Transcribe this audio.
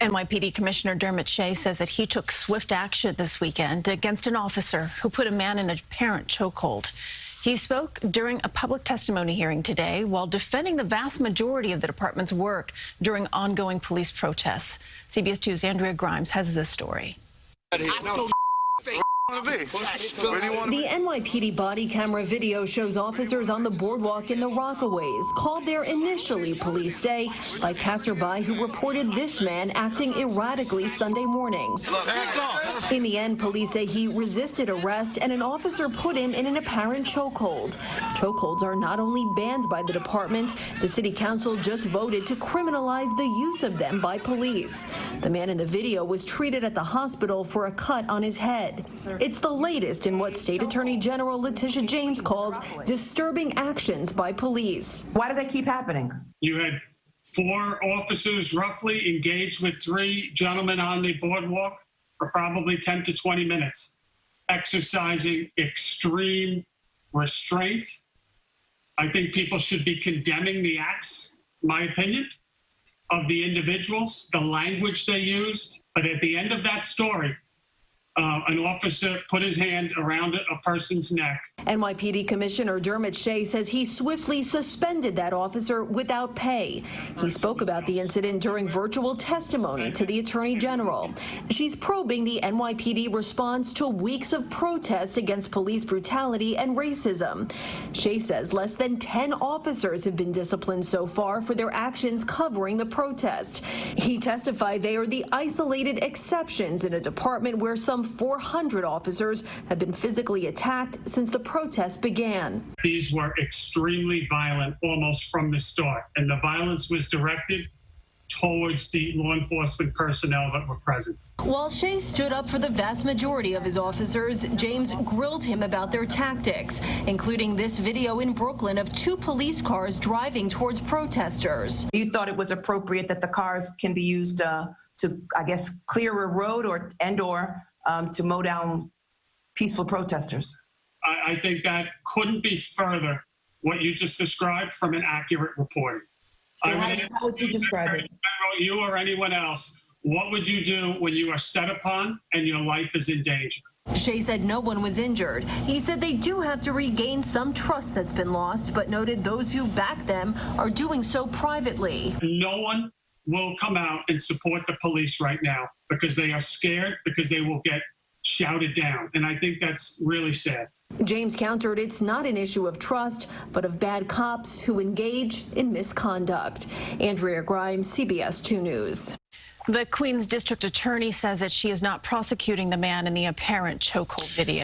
NYPD Commissioner Dermot Shea says that he took swift action this weekend against an officer who put a man in a apparent chokehold. He spoke during a public testimony hearing today while defending the vast majority of the department's work during ongoing police protests. CBS 2's Andrea Grymes has this story. The NYPD body camera video shows officers on the boardwalk in the Rockaways, called there initially, police say, by passerby who reported this man acting erratically Sunday morning. In the end, police say he resisted arrest and an officer put him in an apparent chokehold. Chokeholds are not only banned by the department, the city council just voted to criminalize the use of them by police. The man in the video was treated at the hospital for a cut on his head. It's the latest in what State Attorney General Letitia James calls disturbing actions by police. Why do they keep happening? You had 4 officers roughly engaged with 3 gentlemen on the boardwalk for probably 10 to 20 minutes, exercising extreme restraint. I think people should be condemning the acts, in my opinion, of the individuals, the language they used. But at the end of that story, an officer put his hand around a person's neck. NYPD Commissioner Dermot Shea says he swiftly suspended that officer without pay. He spoke about the incident during virtual testimony to the Attorney General. She's probing the NYPD response to weeks of protests against police brutality and racism. Shea says less than 10 officers have been disciplined so far for their actions covering the protest. He testified they are the isolated exceptions in a department where some 400 officers have been physically attacked since the protest began. These were extremely violent almost from the start, and the violence was directed towards the law enforcement personnel that were present. While Shea stood up for the vast majority of his officers, James grilled him about their tactics, including this video in Brooklyn of 2 police cars driving towards protesters. You thought it was appropriate that the cars can be used to, I guess, clear a road or to mow down peaceful protesters? I think that couldn't be further what you just described from an accurate reporting. So how would you describe it? You or anyone else, what would you do when you are set upon and your life is in danger? Shea said no one was injured. He said they do have to regain some trust that's been lost, but noted those who back them are doing so privately. No one will come out and support the police right now because they are scared, because they will get shouted down. And I think that's really sad. James countered it's not an issue of trust, but of bad cops who engage in misconduct. Andrea Grymes, CBS 2 News. The Queens District Attorney says that she is not prosecuting the man in the apparent chokehold video.